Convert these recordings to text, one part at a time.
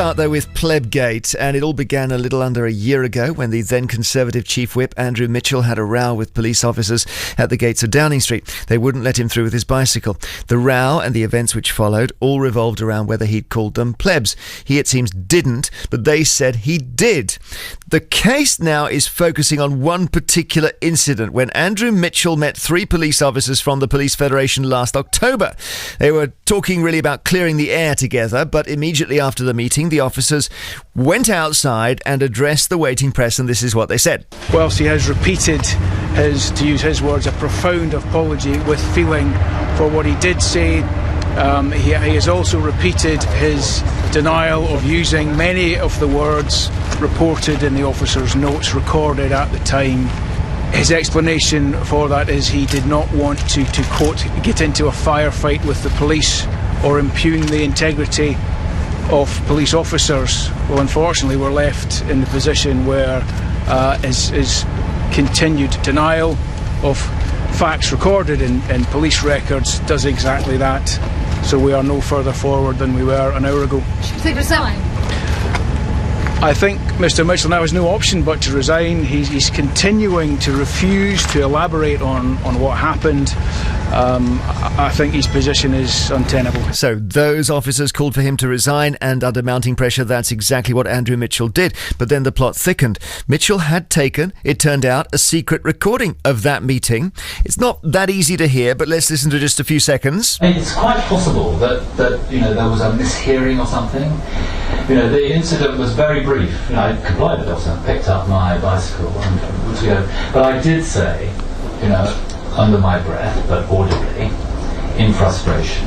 start, though, with Plebgate, and it all began a little under a year ago when the then Conservative Chief Whip, Andrew Mitchell, had a row with police officers at the gates of Downing Street. They wouldn't let him through with his bicycle. The row and the events which followed all revolved around whether he'd called them plebs. He, it seems, didn't, but they said he did. The case now is focusing on one particular incident when Andrew Mitchell met 3 police officers from the Police Federation last October. They were talking really about clearing the air together, but immediately after the meeting, the officers went outside and addressed the waiting press, and this is what they said. Whilst he has repeated his, to use his words, a profound apology with feeling for what he did say, he has also repeated his denial of using many of the words reported in the officer's notes recorded at the time. His explanation for that is he did not want to quote, get into a firefight with the police or impugn the integrity of police officers. Well, unfortunately, we're left in the position where his continued denial of facts recorded in police records does exactly that. So we are no further forward than we were an hour ago. Should we resign? I think Mr Mitchell now has no option but to resign. He's continuing to refuse to elaborate on what happened. I think his position is untenable. So those officers called for him to resign, and under mounting pressure, that's exactly what Andrew Mitchell did. But then the plot thickened. Mitchell had taken, it turned out, a secret recording of that meeting. It's not that easy to hear, but let's listen to just a few seconds. It's quite possible that there was a mishearing or something. The incident was very brief. I complied with it, and picked up my bicycle and to go. But I did say, under my breath, but audibly, in frustration,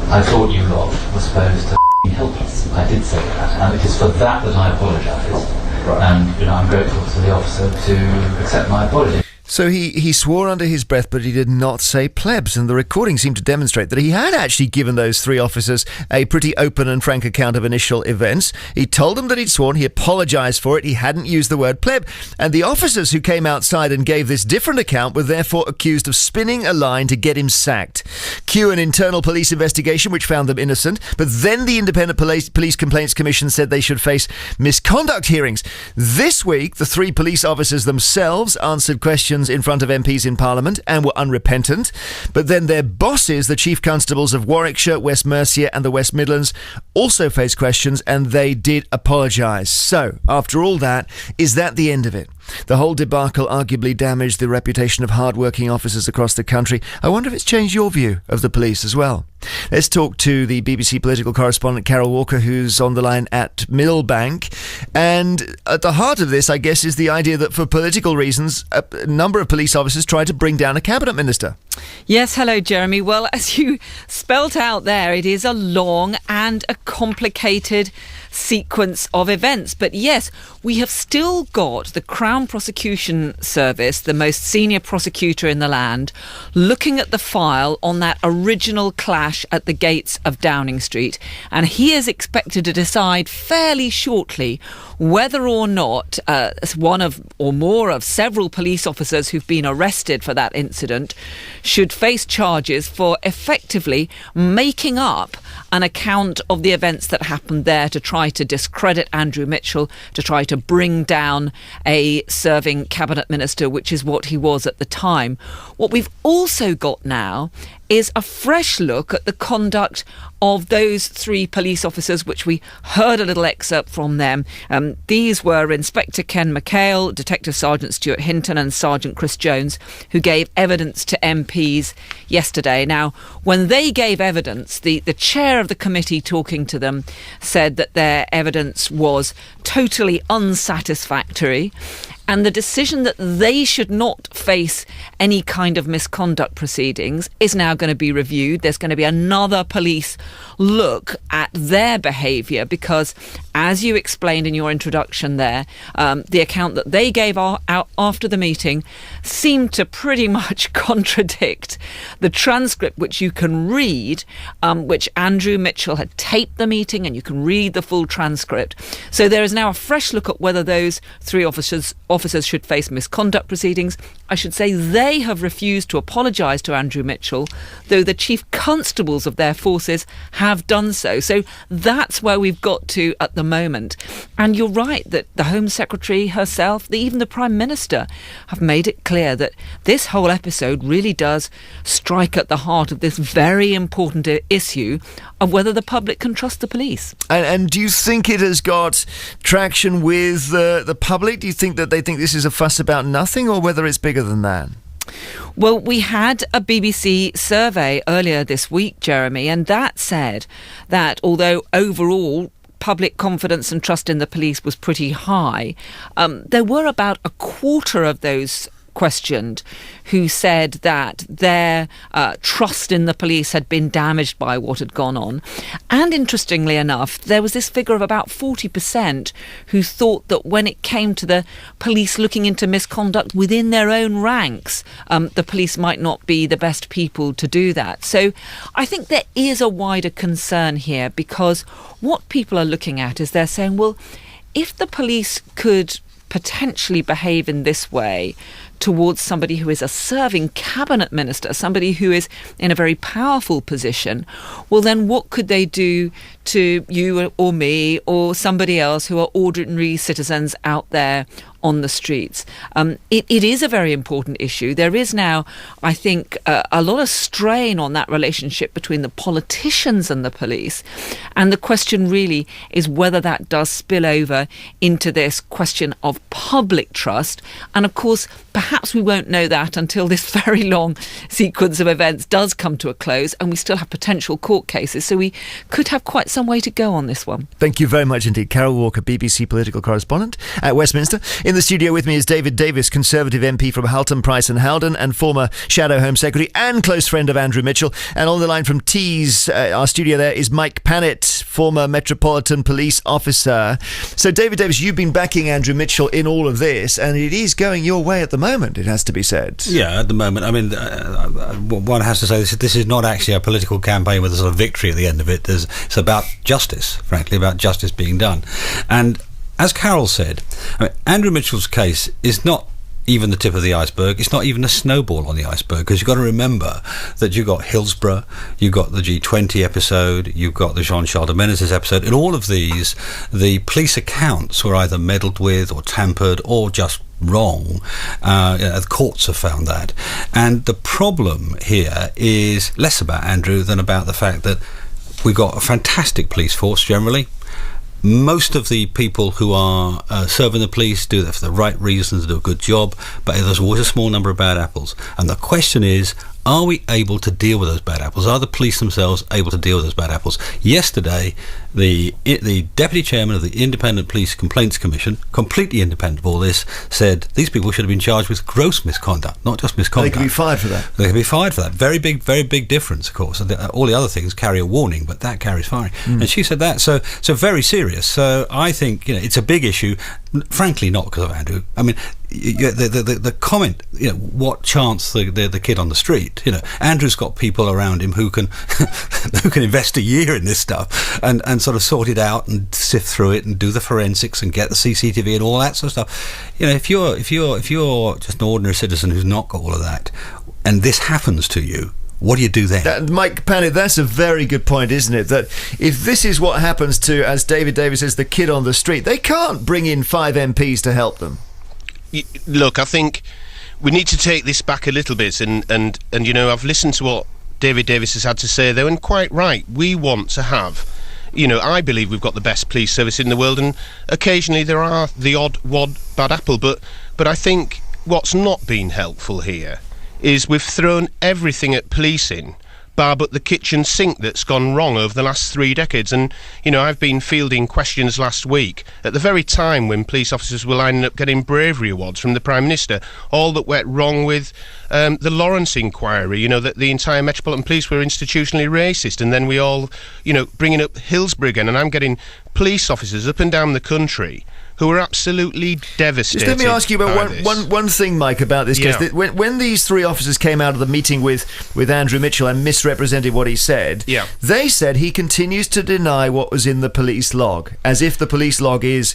I thought you lot were supposed to help us. I did say that, and it is for that I apologise. Right. And I'm grateful to the officer to accept my apology. So he swore under his breath, but he did not say plebs, and the recording seemed to demonstrate that he had actually given those 3 officers a pretty open and frank account of initial events. He told them that he'd sworn, he apologised for it, he hadn't used the word pleb, and the officers who came outside and gave this different account were therefore accused of spinning a line to get him sacked. Cue an internal police investigation which found them innocent, but then the Independent Police Complaints Commission said they should face misconduct hearings. This week, the 3 police officers themselves answered questions in front of MPs in Parliament and were unrepentant, but then their bosses, the Chief Constables of Warwickshire, West Mercia and the West Midlands, also faced questions, and they did apologise. So, after all that, is that the end of it? The whole debacle arguably damaged the reputation of hard-working officers across the country. I wonder if it's changed your view of the police as well. Let's talk to the BBC political correspondent Carol Walker, who's on the line at Millbank. And at the heart of this, I guess, is the idea that for political reasons, a number of police officers tried to bring down a cabinet minister. Yes, hello, Jeremy. Well, as you spelt out there, it is a long and a complicated sequence of events. But yes, we have still got the Crown Prosecution Service, the most senior prosecutor in the land, looking at the file on that original clash at the gates of Downing Street. And he is expected to decide fairly shortly whether or not one of or more of several police officers who've been arrested for that incident should face charges for effectively making up an account of the events that happened there to try to discredit Andrew Mitchell, to try to bring down a serving cabinet minister, which is what he was at the time. What we've also got now is a fresh look at the conduct of those 3 police officers, which we heard a little excerpt from them. These were Inspector Ken McHale, Detective Sergeant Stuart Hinton and Sergeant Chris Jones, who gave evidence to MPs yesterday. Now, when they gave evidence, the chair of the committee talking to them said that their evidence was totally unsatisfactory, and the decision that they should not face any kind of misconduct proceedings is now going to be reviewed. There's going to be another police look at their behaviour because, as you explained in your introduction there, the account that they gave out after the meeting seemed to pretty much contradict the transcript which you can read, which Andrew Mitchell had taped the meeting, and you can read the full transcript. So there is now a fresh look at whether those 3 officers officers should face misconduct proceedings. I should say they have refused to apologise to Andrew Mitchell, though the chief constables of their forces have done so. So that's where we've got to at the moment. And you're right that the Home Secretary herself, even the Prime Minister, have made it clear that this whole episode really does strike at the heart of this very important issue of whether the public can trust the police. And do you think it has got traction with the public? Do you think that they think this is a fuss about nothing, or whether it's bigger than that? Well, we had a BBC survey earlier this week, Jeremy, and that said that although overall public confidence and trust in the police was pretty high, there were about a quarter of those questioned who said that their trust in the police had been damaged by what had gone on. And interestingly enough, there was this figure of about 40% who thought that when it came to the police looking into misconduct within their own ranks, the police might not be the best people to do that. So I think there is a wider concern here, because what people are looking at is they're saying, well, if the police could potentially behave in this way towards somebody who is a serving cabinet minister, somebody who is in a very powerful position, well, then what could they do to you or me or somebody else who are ordinary citizens out there on the streets? It is a very important issue. There is now, I think, a lot of strain on that relationship between the politicians and the police. And the question really is whether that does spill over into this question of public trust. And of course, perhaps we won't know that until this very long sequence of events does come to a close and we still have potential court cases. So we could have quite some way to go on this one. Thank you very much indeed. Carol Walker, BBC political correspondent at Westminster. In the studio with me is David Davis, Conservative MP from Halton, Price and Howden, and former Shadow Home Secretary and close friend of Andrew Mitchell. And on the line from Tees, our studio there, is Mike Pannett, former Metropolitan Police Officer. So David Davis, you've been backing Andrew Mitchell in all of this, and it is going your way at the moment, it has to be said. Yeah, at the moment. I mean, one has to say this is not actually a political campaign with a sort of victory at the end of it. It's about justice, frankly, about justice being done. And as Carol said, I mean, Andrew Mitchell's case is not even the tip of the iceberg. It's not even a snowball on the iceberg, because you've got to remember that you've got Hillsborough, you've got the G20 episode, you've got the Jean-Charles de Menezes episode. In all of these, the police accounts were either meddled with or tampered or just wrong. The courts have found that. And the problem here is less about Andrew than about the fact that we've got a fantastic police force generally. Most of the people who are serving the police do that for the right reasons, do a good job, but there's always a small number of bad apples. And the question is, are we able to deal with those bad apples? Are the police themselves able to deal with those bad apples? Yesterday, the deputy chairman of the Independent Police Complaints Commission, completely independent of all this, said these people should have been charged with gross misconduct, not just misconduct. They can be fired for that. They can be fired for that. Very big difference, of course. All the other things carry a warning, but that carries firing. And she said that. So very serious. So I think it's a big issue. Frankly, not because of Andrew. I mean, the comment, what chance the kid on the street? Andrew's got people around him who can invest a year in this stuff and sort of sort it out and sift through it and do the forensics and get the CCTV and all that sort of stuff. If you're just an ordinary citizen who's not got all of that, and this happens to you, what do you do then? Mike Pannett, that's a very good point, isn't it? That if this is what happens to, as David Davis says, the kid on the street, they can't bring in 5 MPs to help them. Look, I think we need to take this back a little bit, and I've listened to what David Davis has had to say there, and quite right. We want to have, I believe we've got the best police service in the world, and occasionally there are the odd bad apple, but I think what's not been helpful here is we've thrown everything at policing, bar but the kitchen sink that's gone wrong over the last 3 decades. And, I've been fielding questions last week at the very time when police officers were lining up getting bravery awards from the Prime Minister, all that went wrong with the Lawrence inquiry, that the entire Metropolitan Police were institutionally racist, and then we all, bringing up Hillsborough again, and I'm getting police officers up and down the country who are absolutely devastated. Just let me ask you about by one thing, Mike, about this case. Yeah. When these three officers came out of the meeting with Andrew Mitchell and misrepresented what he said, Yeah. they said he continues to deny what was in the police log, as if the police log is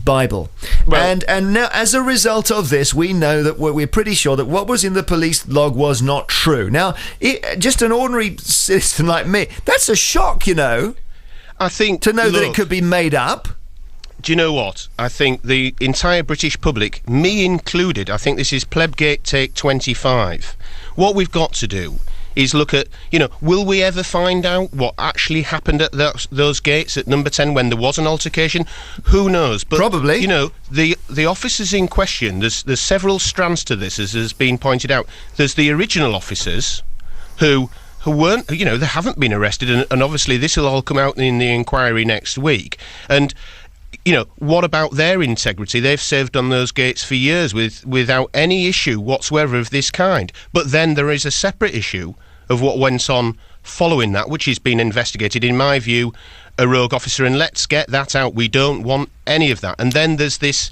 Bible. Well- And now, as a result of this, we know that we're pretty sure that what was in the police log was not true. Now, just an ordinary citizen like me, that's a shock, I think to know that it look, could be made up. Do you know what? I think the entire British public, me included, I think this is Plebgate take 25. What we've got to do is look at, will we ever find out what actually happened at those gates at number 10 when there was an altercation? Who knows? But, Probably. The officers in question, there's several strands to this, as has been pointed out. There's the original officers who weren't, they haven't been arrested, and obviously this will all come out in the inquiry next week. And what about their integrity? They've served on those gates for years without any issue whatsoever of this kind. But then there is a separate issue of what went on following that, which is being investigated, in my view, a rogue officer, and let's get that out. We don't want any of that. And then there's this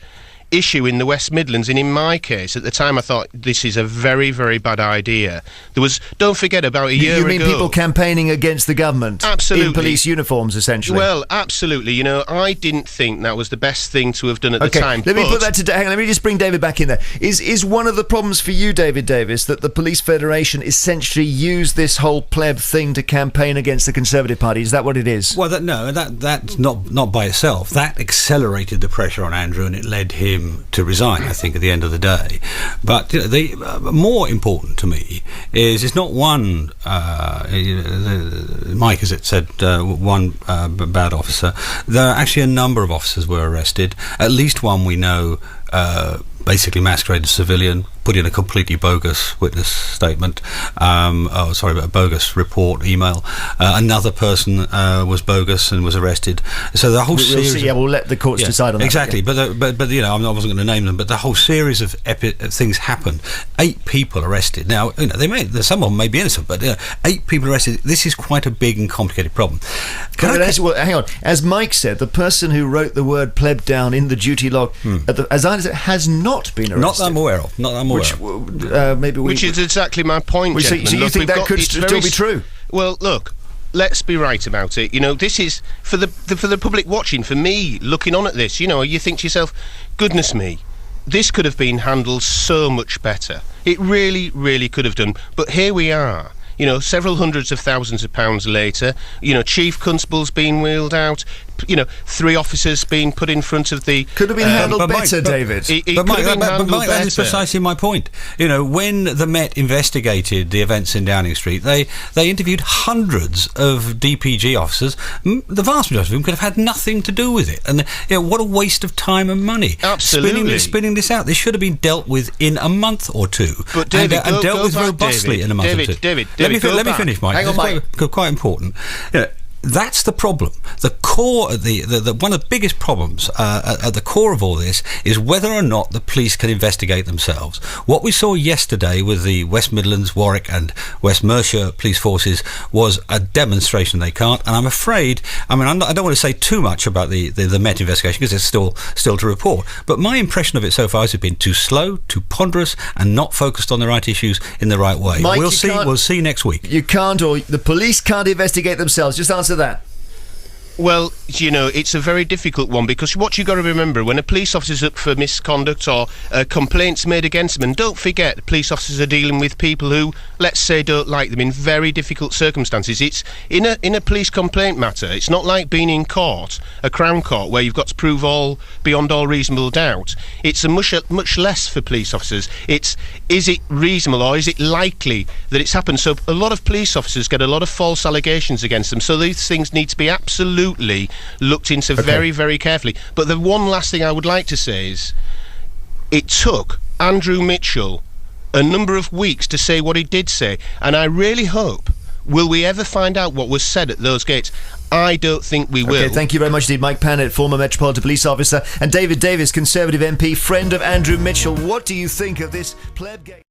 issue in the West Midlands, and in my case, at the time I thought this is a very, very bad idea. There was, don't forget, about a year ago... You mean people campaigning against the government? Absolutely. In police uniforms, essentially? Well, absolutely. I didn't think that was the best thing to have done at the time. Let me put that to... Hang on, let me just bring David back in there. Is one of the problems for you, David Davis, that the Police Federation essentially used this whole pleb thing to campaign against the Conservative Party? Is that what it is? Well, that's not by itself. That accelerated the pressure on Andrew, and it led him to resign, I think, at the end of the day. But the more important to me is it's not one, Mike, as it said, one bad officer. There are actually a number of officers were arrested. At least one we know basically masqueraded as civilian, put in a completely bogus witness statement, a bogus report email. Another person was bogus and was arrested. So the whole series... we'll let the courts decide on that. Exactly, I wasn't going to name them, but the whole series of things happened. 8 people arrested. Now, some of them may be innocent, but 8 people arrested. This is quite a big and complicated problem. Hang on. As Mike said, the person who wrote the word pleb down in the duty log, as I understand, has not been arrested. Not that I'm aware of. Which is exactly my point, so gentlemen. you think that could still be true? Well, look, let's be right about it. This is for the public watching. For me, looking on at this, you think to yourself, goodness me, this could have been handled so much better. It really, really could have done. But here we are. Several hundreds of thousands of pounds later, chief constables being wheeled out, 3 officers being put in front of the... Could have been handled better, David. But Mike, that is precisely my point. When the Met investigated the events in Downing Street, they interviewed hundreds of DPG officers. The vast majority of them could have had nothing to do with it. And what a waste of time and money. Absolutely. Spinning this out. This should have been dealt with in a month or two. But David, and dealt with robustly in a month or two. David, let me finish, Mike. Hang on, Mike. Quite important. That's the problem. The core, one of the biggest problems at the core of all this is whether or not the police can investigate themselves. What we saw yesterday with the West Midlands, Warwick and West Mercia police forces was a demonstration they can't. And I'm afraid, I don't want to say too much about the Met investigation because it's still to report. But my impression of it so far is it's been too slow, too ponderous, and not focused on the right issues in the right way. Mike, we'll see next week. You can't, or the police can't investigate themselves. Just answer that. Well, it's a very difficult one, because what you've got to remember, when a police officer's up for misconduct or complaints made against them, and don't forget, police officers are dealing with people who, let's say, don't like them in very difficult circumstances. It's in a police complaint matter. It's not like being in court, a Crown Court, where you've got to prove all beyond all reasonable doubt. It's a much less for police officers. Is it reasonable or is it likely that it's happened? So a lot of police officers get a lot of false allegations against them. So these things need to be absolutely looked into very, very carefully. But the one last thing I would like to say is it took Andrew Mitchell a number of weeks to say what he did say, and I really hope, will we ever find out what was said at those gates? I don't think we will. Okay, thank you very much indeed. Mike Pannett, former Metropolitan Police Officer, and David Davis, Conservative MP, friend of Andrew Mitchell. What do you think of this Plebgate?